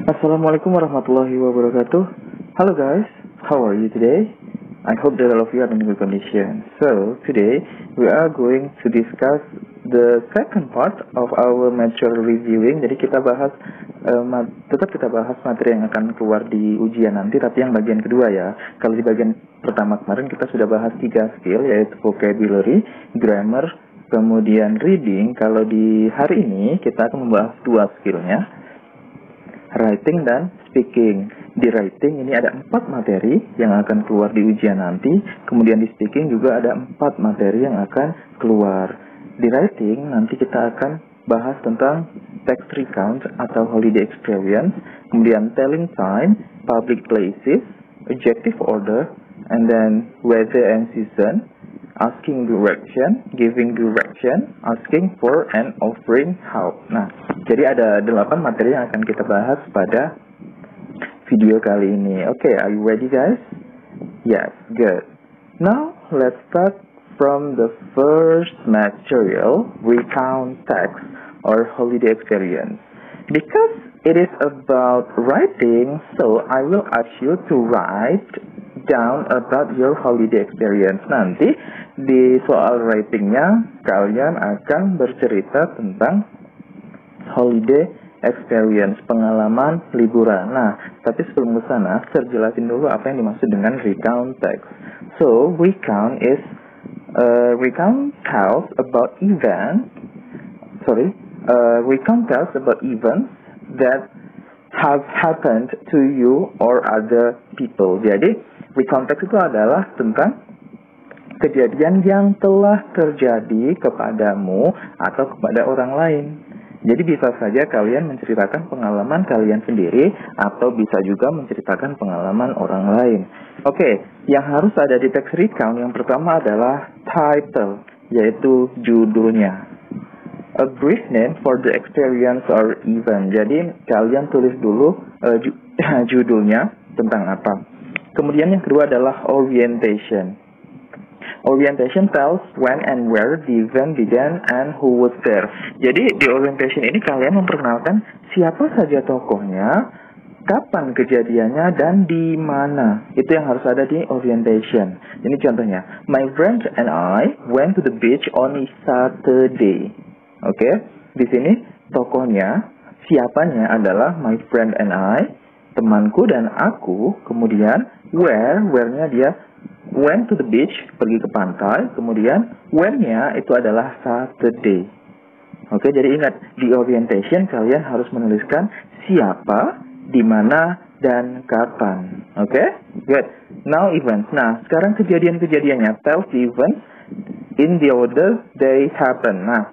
Assalamualaikum warahmatullahi wabarakatuh. Hello guys, how are you today? I hope that all of you are in good condition. So today we are going to discuss the second part of our material reviewing. Jadi kita bahas tetap kita bahas materi yang akan keluar di ujian nanti, tapi yang bagian kedua ya. Kalau di bagian pertama kemarin kita sudah bahas 3 skill, yaitu vocabulary, grammar, kemudian reading. Kalau di hari ini kita akan membahas 2 skillnya, writing dan speaking. Di writing ini ada 4 materi yang akan keluar di ujian nanti. Kemudian di speaking juga ada 4 materi yang akan keluar. Di writing nanti kita akan bahas tentang text recount atau holiday experience, kemudian telling time, public places, adjective order, and then weather and season, asking direction, giving direction, asking for and offering help. Nah, jadi ada 8 materi yang akan kita bahas pada video kali ini. Okay, are you ready guys? Yes, good. Now, let's start from the first material, recount text or holiday experience. Because it is about writing, so I will ask you to write down about your holiday experience. Nanti di soal writingnya kalian akan bercerita tentang holiday experience, pengalaman liburan. Nah, tapi sebelum ke sana, saya jelasin dulu apa yang dimaksud dengan recount text. So, recount tells about events that have happened to you or other people. Jadi, recount text itu adalah tentang kejadian yang telah terjadi kepadamu atau kepada orang lain. Jadi bisa saja kalian menceritakan pengalaman kalian sendiri atau bisa juga menceritakan pengalaman orang lain. Oke, yang harus ada di text recount yang pertama adalah title, yaitu judulnya. A brief name for the experience or event. Jadi kalian tulis dulu judulnya tentang apa. Kemudian yang kedua adalah orientation. Orientation tells when and where the event began and who was there. Jadi di orientation ini kalian memperkenalkan siapa saja tokohnya, kapan kejadiannya, dan di mana. Itu yang harus ada di orientation. Ini contohnya. My friend and I went to the beach on Saturday. Oke, di sini tokohnya, siapanya adalah my friend and I, temanku dan aku. Kemudian where-nya dia went to the beach, pergi ke pantai. Kemudian when-nya itu adalah Saturday. Oke, jadi ingat, di orientation kalian harus menuliskan siapa, di mana, dan kapan. Oke, good. Now events. Nah, sekarang kejadian-kejadiannya. Tells the events in the order they happen. Nah,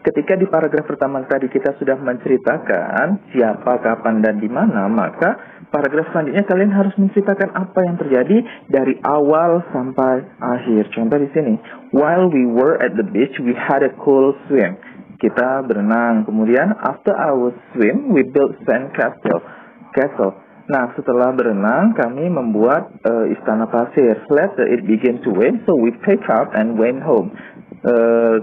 ketika di paragraf pertama tadi kita sudah menceritakan siapa, kapan, dan di mana, maka paragraf selanjutnya kalian harus menceritakan apa yang terjadi dari awal sampai akhir. Contoh di sini, while we were at the beach, we had a cool swim. Kita berenang. Kemudian, after our swim, we built sand castle. Nah, setelah berenang, kami membuat istana pasir. Later, it began to rain, so we picked up and went home.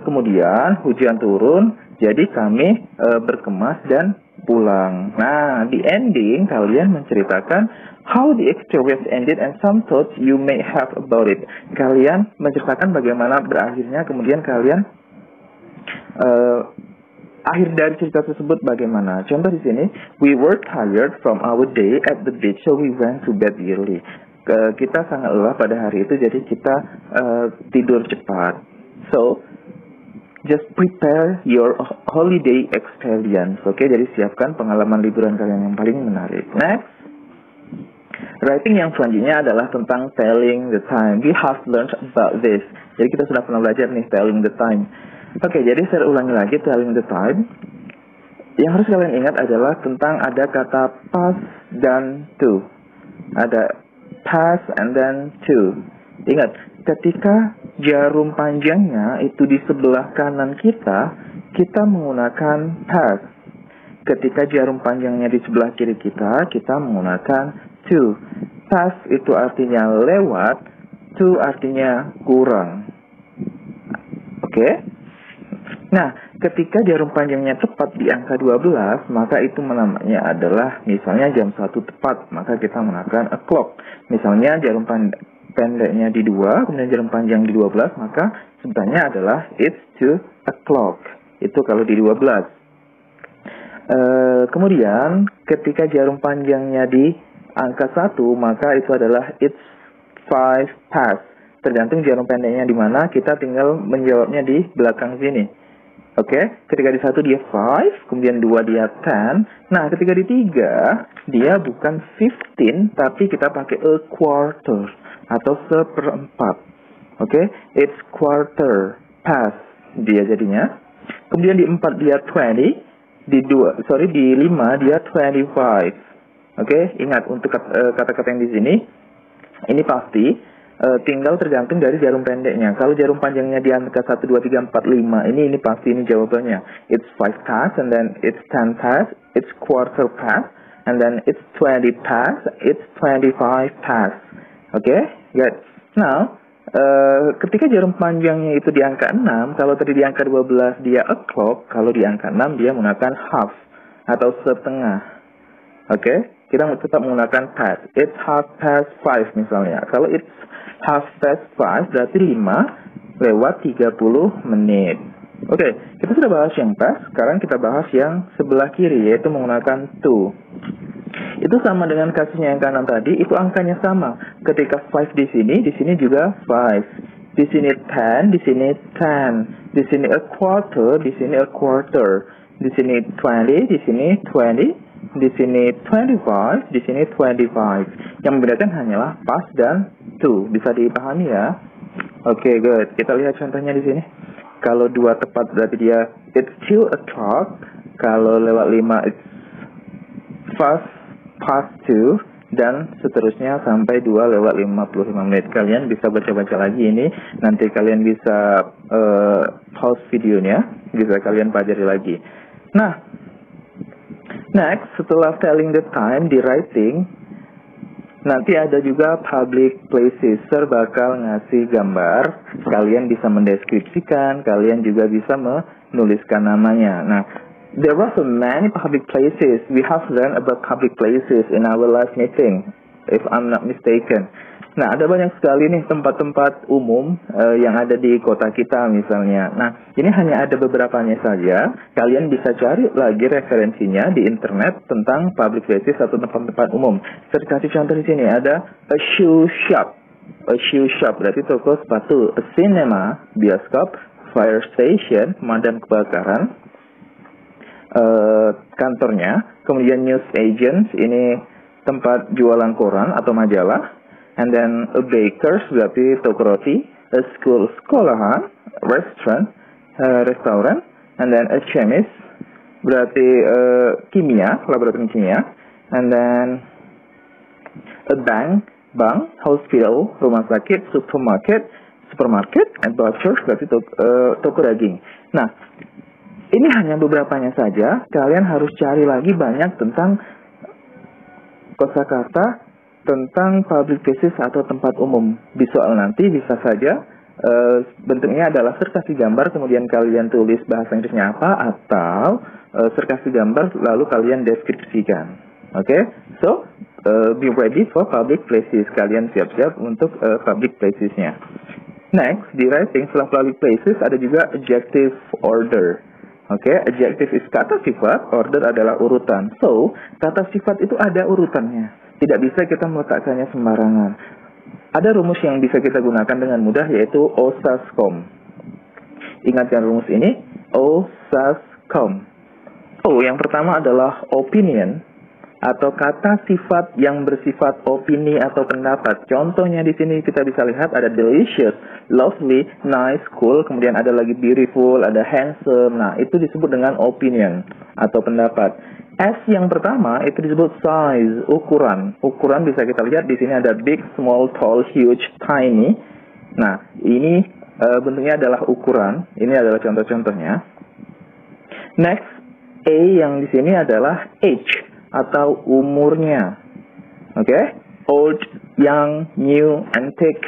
Kemudian hujan turun, jadi kami berkemas dan pulang. Nah, di ending kalian menceritakan how the experience ended and some thoughts you may have about it. Kalian menceritakan bagaimana berakhirnya, kemudian kalian akhir dari cerita tersebut bagaimana. Contoh di sini, we were tired from our day at the beach, so we went to bed early. Kita sangat lelah pada hari itu, jadi kita tidur cepat. So, just prepare your holiday experience. Oke, jadi siapkan pengalaman liburan kalian yang paling menarik. Next, writing yang selanjutnya adalah tentang telling the time. We have learned about this. Jadi kita sudah pernah belajar nih, telling the time. Oke, jadi saya ulangi lagi, telling the time. Yang harus kalian ingat adalah tentang ada kata past dan to. Ada past and then to. Ingat, ketika jarum panjangnya itu di sebelah kanan kita, kita menggunakan past. Ketika jarum panjangnya di sebelah kiri kita menggunakan to. Past itu artinya lewat, to artinya kurang. Oke? Nah, ketika jarum panjangnya tepat di angka 12, maka itu namanya adalah misalnya jam 1 tepat, maka kita menggunakan o'clock. Misalnya jarum pendeknya di 2, kemudian jarum panjang di 12, maka sebenarnya adalah it's 2 o'clock. Itu kalau di 12. Kemudian ketika jarum panjangnya di angka 1, maka itu adalah it's 5 past. Tergantung jarum pendeknya di mana, kita tinggal menjawabnya di belakang sini. Oke, ketika di 1 dia 5, kemudian 2 dia 10. Nah, ketika di 3, dia bukan 15, tapi kita pakai a quarter atau seperempat. Oke, it's quarter past dia jadinya. Kemudian di 4 dia 20. Di 5 dia 25. Oke, ingat untuk kata-kata yang di sini ini pasti tinggal tergantung dari jarum pendeknya. Kalau jarum panjangnya di angka 1 2 3 4 5, ini pasti ini jawabannya. It's 5 past, and then it's 10 past, it's quarter past, and then it's 20 past, it's 25 past. Oke, good. Now ketika jarum panjangnya itu di angka 6, kalau tadi di angka 12 dia o'clock, kalau di angka 6 dia menggunakan half atau setengah. Oke, kita tetap menggunakan past. It's half past 5 misalnya. Kalau it's half past 5 berarti 5 lewat 30 menit. Oke, kita sudah bahas yang past, sekarang kita bahas yang sebelah kiri, yaitu menggunakan to. Itu sama dengan kasusnya yang kanan tadi, itu angkanya sama. Ketika 5 di sini juga 5. Di sini 10, di sini 10. Di sini a quarter, di sini a quarter. Di sini 20, di sini 20. Di sini 25, di sini 25. Yang membedakan hanyalah past dan to. Bisa dipahami ya? Oke, good. Kita lihat contohnya di sini. Kalau 2 tepat berarti dia it's 2 o'clock. Kalau lewat 5 it's past 2, dan seterusnya sampai 2 lewat 55 menit. Kalian bisa baca-baca lagi ini, nanti kalian bisa pause videonya, bisa kalian pelajari lagi. Nah, next, setelah telling the time di writing, nanti ada juga public places. Sir bakal ngasih gambar, kalian bisa mendeskripsikan, kalian juga bisa menuliskan namanya. Nah, there were so many public places. We have learned about public places in our last meeting, if I'm not mistaken. Nah, ada banyak sekali nih tempat-tempat umum yang ada di kota kita misalnya. Nah, ini hanya ada beberapanya saja. Kalian bisa cari lagi referensinya di internet tentang public places atau tempat-tempat umum. Saya kasih contoh di sini, ada a shoe shop. A shoe shop berarti toko sepatu. A cinema, bioskop. Fire station, pemadam kebakaran. Kantornya, kemudian news agents, ini tempat jualan koran atau majalah, and then a bakers berarti toko roti, a school, sekolahan, restaurant, restoran, and then a chemist berarti kimia, laboratorium kimia, and then a bank, hospital, rumah sakit, supermarket, and butcher berarti toko daging. Nah, ini hanya beberapanya saja. Kalian harus cari lagi banyak tentang kosakata tentang public places atau tempat umum. Di soal nanti bisa saja bentuknya adalah kasih gambar, kemudian kalian tulis bahasa Inggrisnya apa, atau kasih gambar lalu kalian deskripsikan. Oke, so be ready for public places. Kalian siap-siap untuk public placesnya. Next, di writing setelah public places ada juga adjective order. Oke, adjective is kata sifat, order adalah urutan. So, kata sifat itu ada urutannya. Tidak bisa kita meletakkannya sembarangan. Ada rumus yang bisa kita gunakan dengan mudah, yaitu OSASCOM. Ingat yang rumus ini? OSASCOM. Yang pertama adalah opinion, atau kata sifat yang bersifat opini atau pendapat. Contohnya di sini kita bisa lihat ada delicious, lovely, nice, cool, kemudian ada lagi beautiful, ada handsome. Nah, itu disebut dengan opinion atau pendapat. S yang pertama itu disebut size, ukuran. Ukuran bisa kita lihat di sini ada big, small, tall, huge, tiny. Nah, ini bentuknya adalah ukuran. Ini adalah contoh-contohnya. Next, A yang di sini adalah age atau umurnya. Oke? Old, young, new, antique.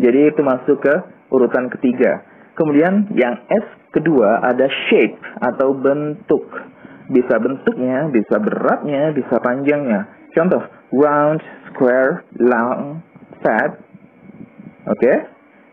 Jadi itu masuk ke urutan ketiga. Kemudian yang S kedua ada shape atau bentuk. Bisa bentuknya, bisa beratnya, bisa panjangnya. Contoh, round, square, long, fat. Oke.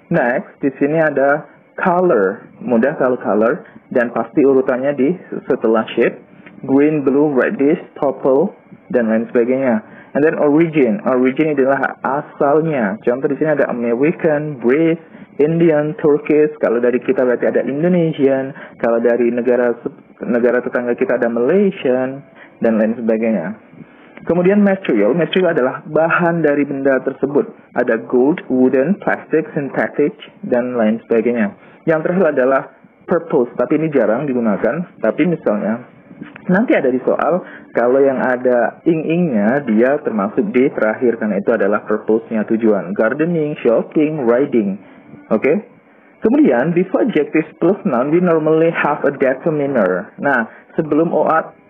Next, di sini ada color. Mudah kalau color. Dan pasti urutannya di setelah shape. Green, blue, reddish, purple, dan lain sebagainya. And then origin. Origin adalah asalnya. Contoh di sini ada American, British, Indian, Turkish. Kalau dari kita berarti ada Indonesian. Kalau dari negara tetangga kita ada Malaysian, dan lain sebagainya. Kemudian material. Material adalah bahan dari benda tersebut. Ada gold, wooden, plastic, synthetic, dan lain sebagainya. Yang terakhir adalah purpose. Tapi ini jarang digunakan. Tapi misalnya nanti ada di soal, kalau yang ada ing-ingnya, dia termasuk di terakhir, karena itu adalah purpose-nya, tujuan. Gardening, shopping, riding. Oke? Kemudian, before adjective plus noun, we normally have a determiner. Nah, sebelum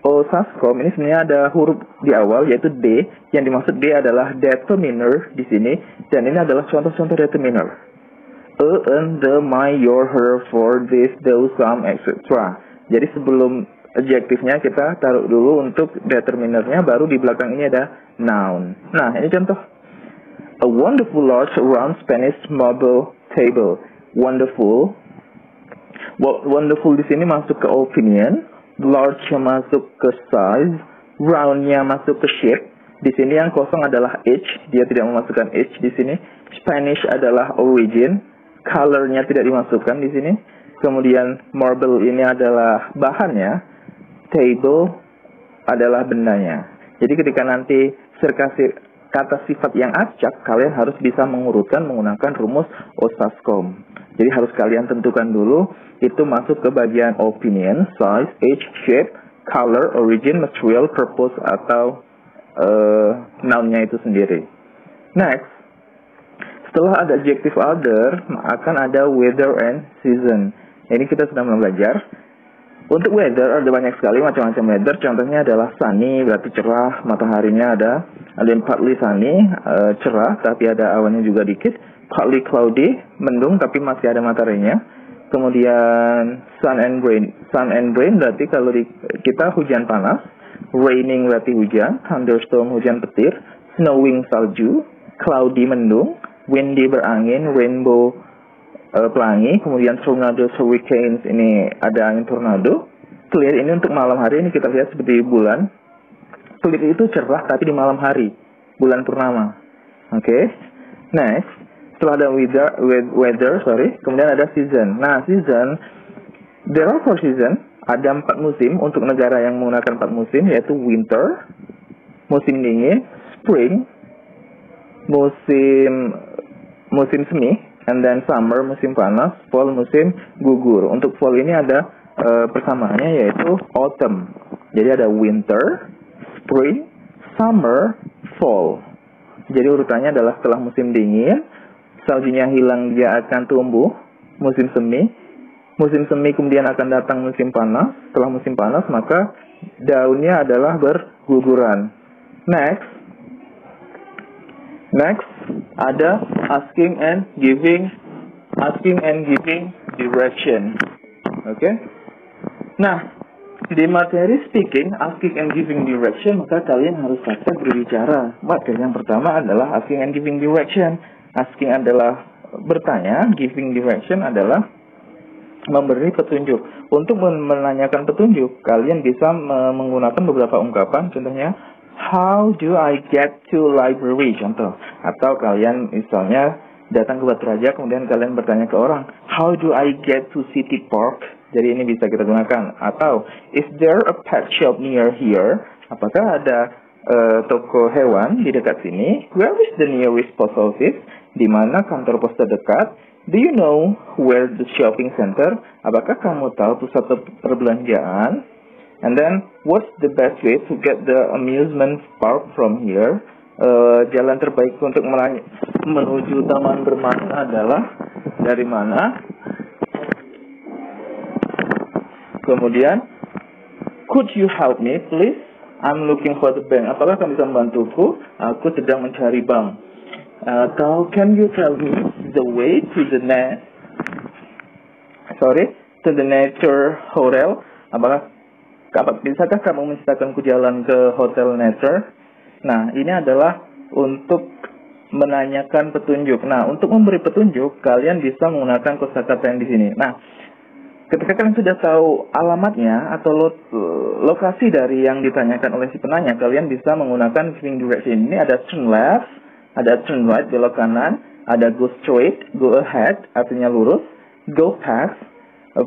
osaskom, ini sebenarnya ada huruf di awal, yaitu D. Yang dimaksud D adalah determiner di sini. Dan ini adalah contoh-contoh determiner. A, an, the, my, your, her, for, this, those, some, etc. Jadi sebelum adjektifnya kita taruh dulu untuk determinernya, baru di belakang ini ada noun. Nah, ini contoh. A wonderful large round Spanish marble table. Wonderful. Wonderful di sini masuk ke opinion. Large-nya masuk ke size. Round-nya masuk ke shape. Di sini yang kosong adalah H. Dia tidak memasukkan H di sini. Spanish adalah origin. Color-nya tidak dimasukkan di sini. Kemudian marble ini adalah bahannya. Table adalah bendanya. Jadi ketika nanti kata sifat yang acak, kalian harus bisa mengurutkan menggunakan rumus osaskom. Jadi harus kalian tentukan dulu, itu masuk ke bagian opinion, size, age, shape, color, origin, material, purpose, atau noun-nya itu sendiri. Next, setelah ada adjective other, akan ada weather and season. Ini kita sudah belajar. Untuk weather ada banyak sekali macam-macam weather. Contohnya adalah sunny, berarti cerah, mataharinya ada partly sunny, cerah, tapi ada awannya juga dikit. Partly cloudy, mendung, tapi masih ada mataharinya. Kemudian sun and rain berarti kalau kita hujan panas. Raining berarti hujan. Thunderstorm hujan petir. Snowing salju. Cloudy mendung. Windy berangin. Rainbow pelangi. Kemudian tornado, hurricanes, ini ada angin tornado. Clear ini untuk malam hari, ini kita lihat seperti bulan. Clear itu cerah tapi di malam hari, bulan purnama. Oke. Next, setelah ada weather, kemudian ada season. Nah, season, there are 4 season. Ada 4 musim untuk negara yang menggunakan 4 musim, yaitu winter, musim dingin, spring, musim semi, and then summer, musim panas, fall, musim gugur. Untuk fall ini ada persamaannya, yaitu autumn. Jadi ada winter, spring, summer, fall. Jadi urutannya adalah setelah musim dingin, saljunya hilang, dia akan tumbuh, musim semi. Musim semi kemudian akan datang musim panas. Setelah musim panas, maka daunnya adalah berguguran. Next, ada asking and giving direction. Oke. Nah, di materi speaking, asking and giving direction, maka kalian harus saja berbicara. Maka yang pertama adalah asking and giving direction. Asking adalah bertanya, giving direction adalah memberi petunjuk. Untuk menanyakan petunjuk, kalian bisa menggunakan beberapa ungkapan. Contohnya, how do I get to library? Contoh. Atau kalian misalnya datang ke Batu Raja, kemudian kalian bertanya ke orang, how do I get to City Park? Jadi ini bisa kita gunakan. Atau, is there a pet shop near here? Apakah ada toko hewan di dekat sini? Where is the nearest post office? Di mana kantor pos terdekat? Do you know where the shopping center? Apakah kamu tahu pusat perbelanjaan? And then, what's the best way to get the amusement park from here? Jalan terbaik untuk menuju taman bermain adalah dari mana? Kemudian, could you help me, please? I'm looking for the bank. Apakah kamu bisa membantuku? Aku sedang mencari bank. Atau, can you tell me the way to the net? to the nature hotel. Bisakah kamu menceritakanku jalan ke hotel nature? Nah, ini adalah untuk menanyakan petunjuk. Nah, untuk memberi petunjuk, kalian bisa menggunakan kosakata yang di sini. Nah, ketika kalian sudah tahu alamatnya atau lokasi dari yang ditanyakan oleh si penanya, kalian bisa menggunakan giving direction. Ini ada turn left, ada turn right, belok kanan, ada go straight, go ahead, artinya lurus, go past,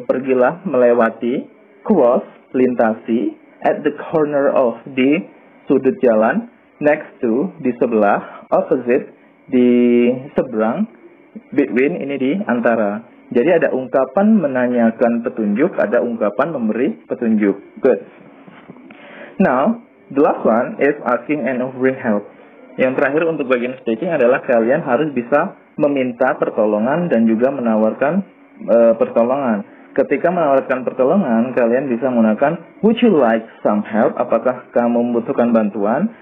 pergilah, melewati, cross, lintasi, at the corner of, di sudut jalan, next to, di sebelah, opposite, di seberang, between, ini di antara. Jadi ada ungkapan menanyakan petunjuk, ada ungkapan memberi petunjuk. Good. Now, the last one is asking and offering help. Yang terakhir untuk bagian speaking adalah kalian harus bisa meminta pertolongan dan juga menawarkan pertolongan. Ketika menawarkan pertolongan, kalian bisa menggunakan would you like some help? Apakah kamu membutuhkan bantuan?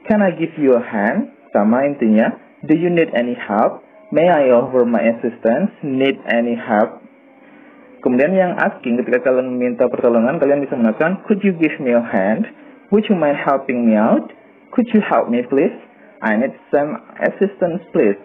Can I give you a hand? Sama intinya, do you need any help? May I offer my assistance? Need any help? Kemudian yang asking, ketika kalian meminta pertolongan, kalian bisa mengatakan, could you give me a hand? Would you mind helping me out? Could you help me please? I need some assistance please.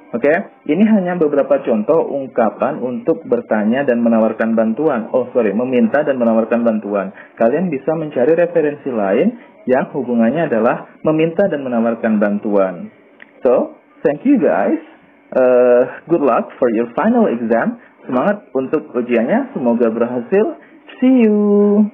Oke, ini hanya beberapa contoh ungkapan untuk bertanya dan menawarkan bantuan. Meminta dan menawarkan bantuan. Kalian bisa mencari referensi lain yang hubungannya adalah meminta dan menawarkan bantuan. So, thank you guys. Good luck for your final exam. Semangat untuk ujiannya, semoga berhasil. See you.